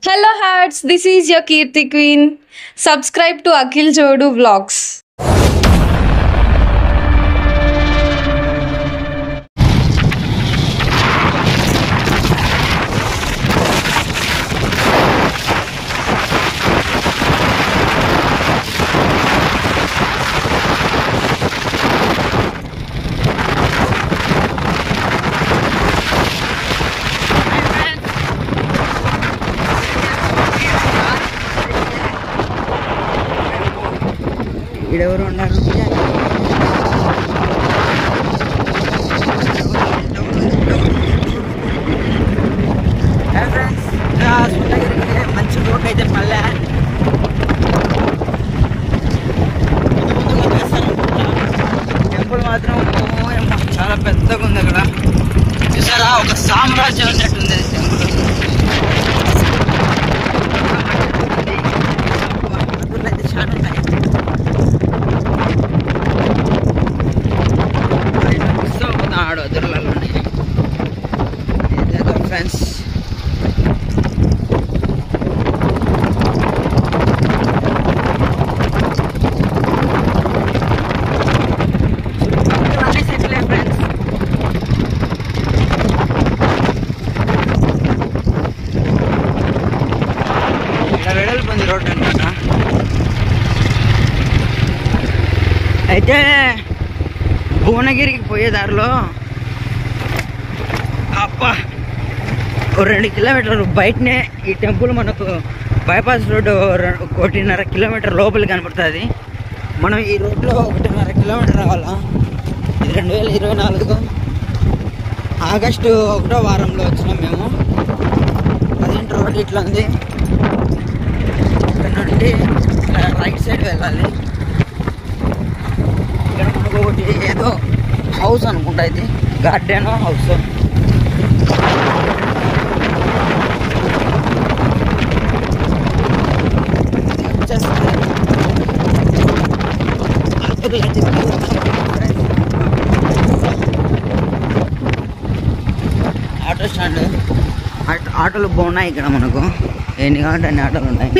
Hello hearts, this is your Kirti Queen. Subscribe to Akhil Jodu Vlogs. ఈడెవరు ఉన్నారు? మంచి road అయితే పల్లె temple మాత్రం చాలా పెద్దగా ఉంది. అక్కడ చూసారా, ఒక సామ్రాజ్యం ఉన్నట్టుంది టెంపుల్. అయితే చాలా ఉన్నాయి. ఆడు వదిలేలోనే ఫ్రెండ్స్. ఇలా వెడల్పుంది రోడ్డు అనమాట. అయితే భువనగిరికి పోయే దారిలో అబ్బా 2 కిలోమీటర్లు బయటనే ఈ టెంపుల్ మనకు బైపాస్ రోడ్డు 1.5 కిలోమీటర్ లోపలి కనపడుతుంది. మనం ఈ రోడ్లో 1.5 కిలోమీటర్ రావాలా. ఇది 2024 ఆగస్టు 1వ వారంలో వచ్చినాం మేము. ప్రజెంట్ రోడ్ ఇట్లా ఉంది. ఇక్కడ నుండి రైట్ సైడ్ వెళ్ళాలి. ఇక్కడ మనకు ఒకటి ఏదో హౌస్ అనుకుంటా, ఇది గార్డెన్ హౌస్. Auto stand. ఆటోలు బాగున్నాయి ఇక్కడ. మనకు ఎన్ని కావాలంటే అన్ని ఆటోలు ఉన్నాయి.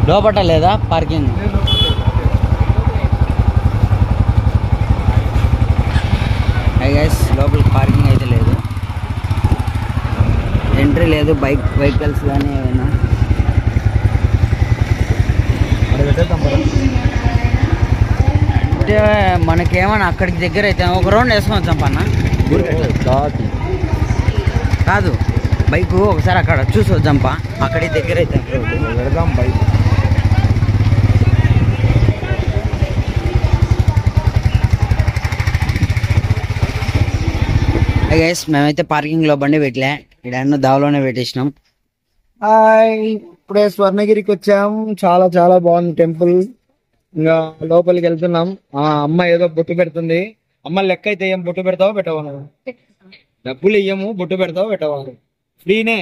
లోపట లేదా పార్కింగ్? గైస్ లోపల పార్కింగ్ అయితే లేదు, ఎంట్రీ లేదు. వెహికల్స్ కానీ ఏమైనా అంటే మనకేమన్నా అక్కడికి దగ్గర అయితే ఒక రౌండ్ వేసుకొని చంపన్న కాదు. బైక్ ఒకసారి అక్కడ చూసి వద్దాంపా, అక్కడికి దగ్గర అయితే వెళదాం బైక్. గైస్ మేమైతే పార్కింగ్ లో బండి పెట్టలే, ఇక్కడ దావలోనే పెట్టేసినాం. ఇప్పుడే స్వర్ణగిరికి వచ్చాం. చాలా చాలా బాగుంది టెంపుల్. ఇంకా లోపలికి వెళ్తున్నాం. అమ్మ ఏదో బొట్టు పెడుతుంది. అమ్మ లెక్క అయితే ఏం బొట్టు పెడతావో పెట్టవా? డబ్బులు ఇయ్యము, బొట్టు పెడతావో పెట్టవా? ఫ్రీనే,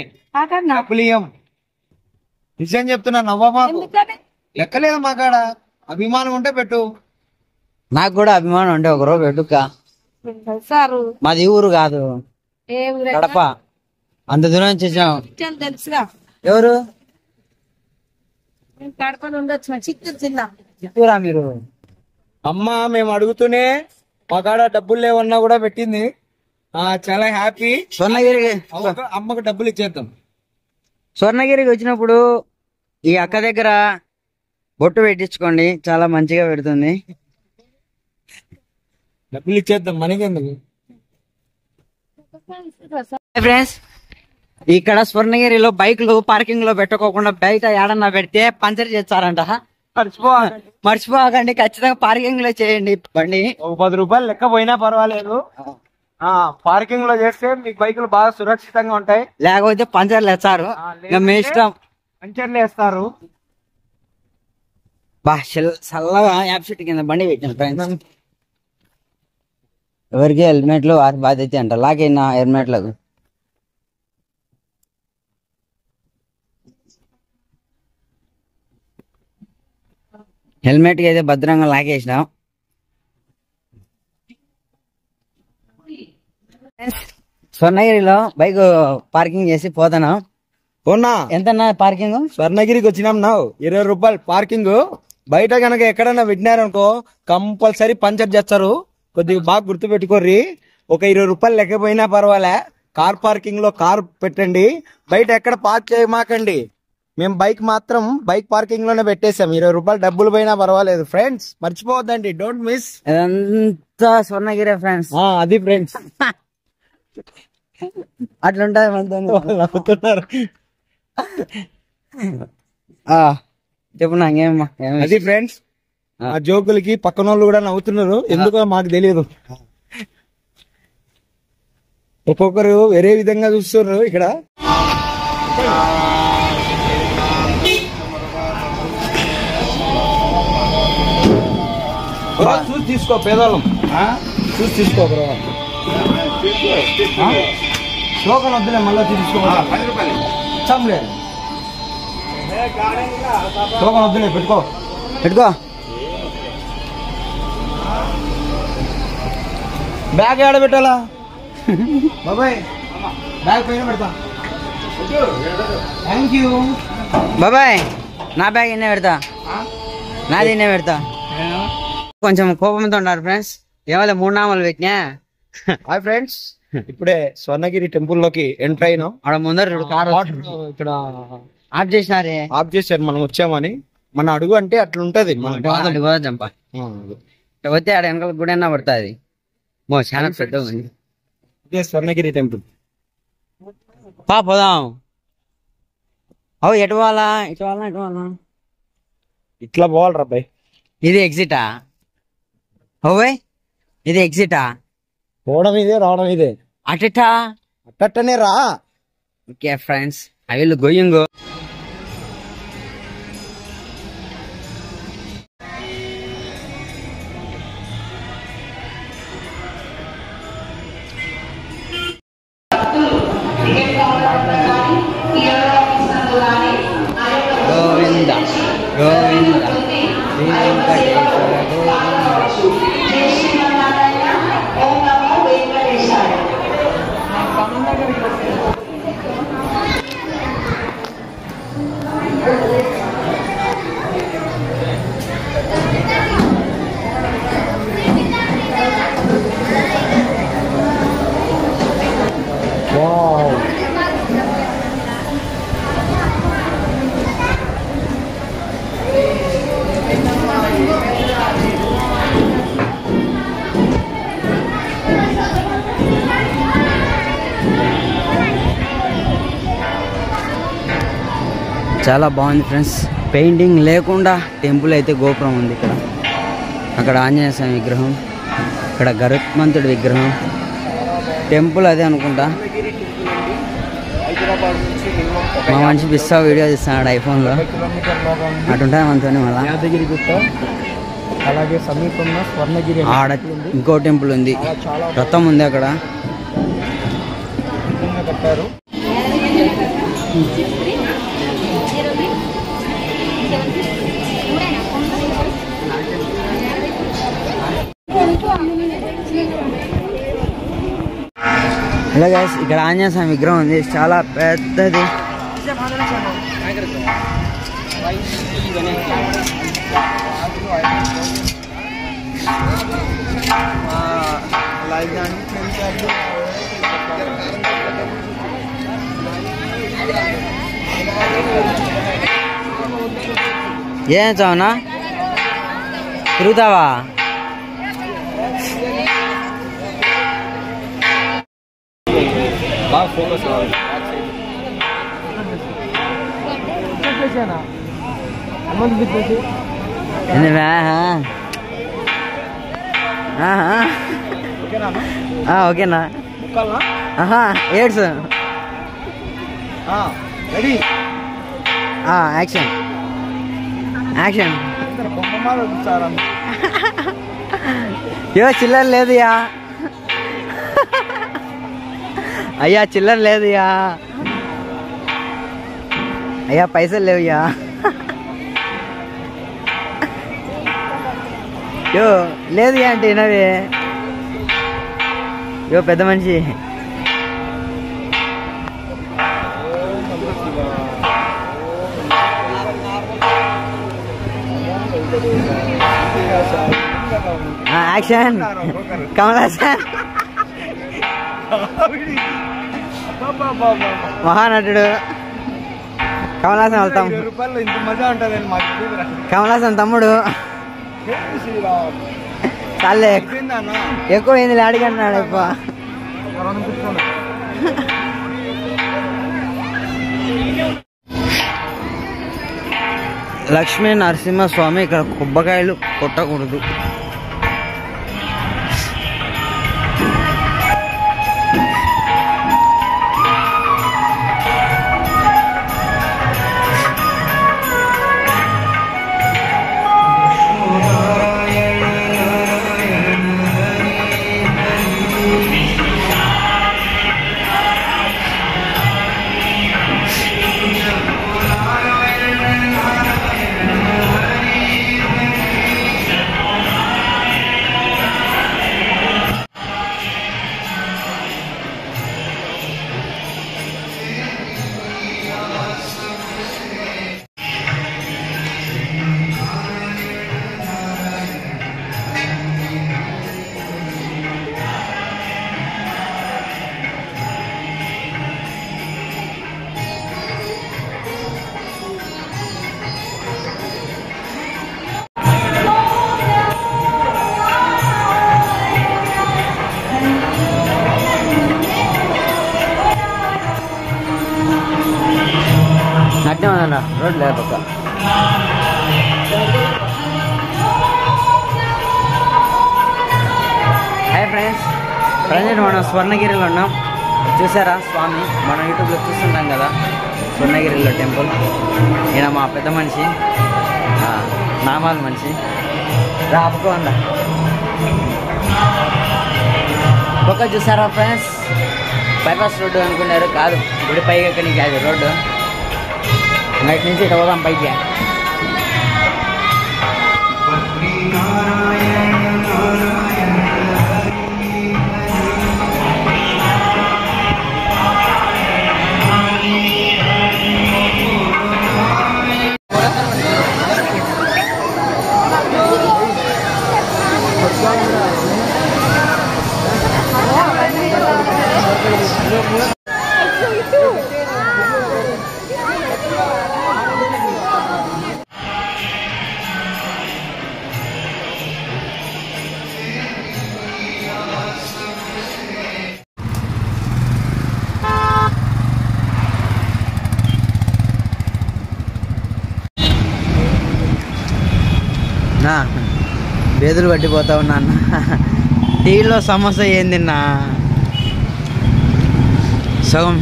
డబ్బులు ఇయ్యం. నిజం చెప్తున్నా, నవ్వమా. లెక్కలేదు మా కాడ. అభిమానం ఉంటే పెట్టు. నాకు కూడా అభిమానం ఉంటే ఒకరోజు పెట్టుక. మాది ఊరు కాదు, కడప. అంత దూరం నుంచి వచ్చాం. తెలుసుగా ఎవరు? కడప ఉండొచ్చు, చిత్తూరు జిల్లా. చిత్తూరా మీరు? అమ్మ మేము అడుగుతూనే మా కాడ డబ్బులు లేవన్నా కూడా పెట్టింది. చాలా హ్యాపీ. స్వర్ణగిరికి అమ్మకు డబ్బులు ఇచ్చేద్దాం. స్వర్ణగిరికి వచ్చినప్పుడు ఈ అక్క దగ్గర బొట్టు పెట్టించుకోండి, చాలా మంచిగా పెడుతుంది. డబ్బులు ఇచ్చేద్దాం, మనకెందుకు. ఫ్రెండ్స్, ఇక్కడ స్వర్ణగిరిలో బైక్లు పార్కింగ్ లో పెట్టుకోకుండా బయట ఏడన్నా పెడితే పంచర్ చేస్తారంట. మర్చిపోకండి, ఖచ్చితంగా పార్కింగ్ లో చేయండి బండి. ఒక 10 రూపాయలు లెక్క పోయినా పర్వాలేదు. పార్కింగ్ లో చేస్తే మీకు బైకులు బాగా సురక్షితంగా ఉంటాయి. లేకపోతే పంచర్లు వేస్తారు, మీ ఇష్టం. పంచర్లు వేస్తారు. బా చల్లగా యాప్ చెట్టు కింద బండి పెట్టాను ఫ్రెండ్స్. ఎవరికి హెల్మెట్లు వారి బాధ్యత అంట. లాగైనా హెల్మెట్లకు హెల్మెట్కి అయితే భద్రంగా లాగేసినాం. స్వర్ణగిరిలో బైక్ పార్కింగ్ చేసి పోతాను. అవునా? ఎంతన్నా పార్కింగ్? స్వర్ణగిరికి వచ్చినాం నా 20 రూపాయలు పార్కింగ్. బయట కనుక ఎక్కడన్నా పెట్టినారనుకో కంపల్సరీ పంచర్ చేస్తారు. కొద్దిగా బాగా గుర్తు పెట్టుకోర్రి. ఒక 20 రూపాయలు లెక్కపోయినా పర్వాలే, కార్ పార్కింగ్ లో కార్ పెట్టండి. బయట ఎక్కడ పార్క్ చేయమాకండి. మేము బైక్ మాత్రం బైక్ పార్కింగ్ లోనే పెట్టేసాం. 20 రూపాయలు డబ్బులు పోయినా పర్వాలేదు ఫ్రెండ్స్, మర్చిపోవద్దండి. Don't miss. ఇదంతా స్వర్ణగిరి ఫ్రెండ్స్. అది ఫ్రెండ్స్ అట్లుంటది నవ్వుతున్నారు. చెప్పు నాకేమమ్మా. అది ఫ్రెండ్స్, ఆ జోకులకి పక్కన వాళ్ళు కూడా నవ్వుతున్నారు. ఎందుకో మాకు తెలియదు. ఒక్కొక్కరు వేరే విధంగా చూస్తున్నారు ఇక్కడ. చూసి తీసుకో, పేదవాళ్ళం చూసి తీసుకో. టోకన్ వద్దులే, మళ్ళీ తీసుకో. చంలే టోకన్ వద్దులే, పెట్టుకో పెట్టుకో. బ్యాగ్ ఏడ పెట్టాలా బాబాయ్? బ్యాగ్ పైన పెడతా. థ్యాంక్ యూ బాబాయ్. నా బ్యాగ్ ఎన్నే పెడతా, నాది ఎన్నే పెడతా. కొంచెం కోపంతో ఉన్నారు ఫ్రెండ్స్. ఏమైనా 3 నామాలు పెట్టినా. హాయ్ ఫ్రెండ్స్, ఇప్పుడే స్వర్ణగిరి టెంపుల్ లోకి ఎంటర్ అయినాం. ఆడ ముందర కార్ ఇక్కడ ఆఫ్ చేసినారే. ఆఫ్ చేశారు మనం వచ్చామని. మన అడుగు అంటే అట్లుంటది. జంప వస్తే ఆడ వెనకాల గుడి అన్నా పడుతుంది. చాలా పెద్ద ఉంది. ఇదే స్వర్ణగిరి టెంపుల్. పోదాం. ఎటు వాళ్ళా? ఇటు వాళ్ళ ఇటు వాళ్ళ? ఇట్లా పోవాలి రా బాయ్. ఇది ఎగ్జిటా? ఓవే ఇది ఎగ్జిటా? పోవడం ఇదే, రావడం ఇదే. అటా అట్టనే రా. Okay friends, I will going. Govinda Govinda చాలా బాగుంది ఫ్రెండ్స్. పెయింటింగ్ లేకుండా టెంపుల్ అయితే గోపురం ఉంది ఇక్కడ. అక్కడ ఆంజనేయ స్వామి విగ్రహం, ఇక్కడ గరుత్మంతుడి విగ్రహం. టెంపుల్ అదే అనుకుంటా. మా మనిషి బిస్సా వీడియో తీస్తున్నాడు ఐఫోన్లో. అటుంటా మనతో మళ్ళీ యాదగిరి గుట్ట, అలాగే సమీపంలో స్వర్ణగిరి ఆడ ఇంకో టెంపుల్ ఉంది. రథం ఉంది అక్కడ. కట్టారు. హలో గైస్, ఇక్కడ ఆంజనేయ స్వామి విగ్రహం ఉంది, చాలా పెద్దది. ఏం చావునా తిరుగుతావా? బాగా ఫోకస్ కావాలి. ఓకేనా? AIDS ready, action action. యో చిల్లర లేదుయా అయ్యా, చిల్లర లేదుయా అయ్యా, పైసలు లేవుయా. యో లేదుయా అంటే వినవే. యో పెద్ద మనిషి, యాక్షన్. కమల్ హాసన్ మహానటుడు కమల్ హాసన్ వెళ్తాం. కమల్ హాసన్ తమ్ముడు. చాలే ఎక్కువ ఏంది అడిగన్నాడు. లక్ష్మీ నరసింహస్వామి. ఇక్కడ కొబ్బరికాయలు కొట్టకూడదు. అట్నే ఉందన్న రోడ్ లేదు పక్క. హాయ్ ఫ్రెండ్స్, ప్రజెంట్ మనం స్వర్ణగిరిలో ఉన్నాం. చూసారా స్వామి, మనం యూట్యూబ్లో చూస్తుంటాం కదా స్వర్ణగిరిలో టెంపుల్. ఈయన మా పెద్ద మనిషి, నామాల మనిషి. రాపుకో అంద పక్క. చూసారా ఫ్రెండ్స్, బైపాస్ రోడ్డు అనుకున్నారు, కాదు గుడి పైకి ఎక్కడికి అది రోడ్డు. నైట్ నుంచి ఇటు పోదాం పైకి. బేదులు పట్టిపోతా ఉన్నా అన్న. టీలో సమోసా ఏం తిన్నా, సగం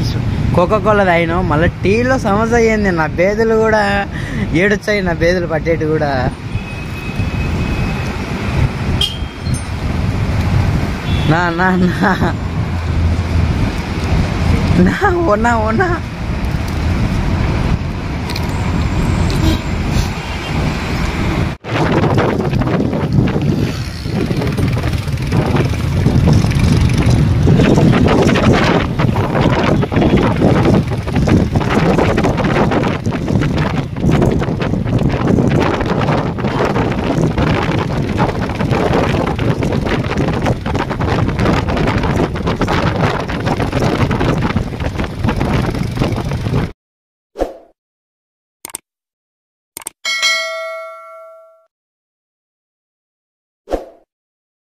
కోకోకోలా తాగినా, మళ్ళీ టీలో సమోసా ఏం తిన్నా. బేదులు కూడా ఏడొచ్చాయి నా బేదులు పట్టేటి కూడా. నా నా నా నా ఓనా ఓనా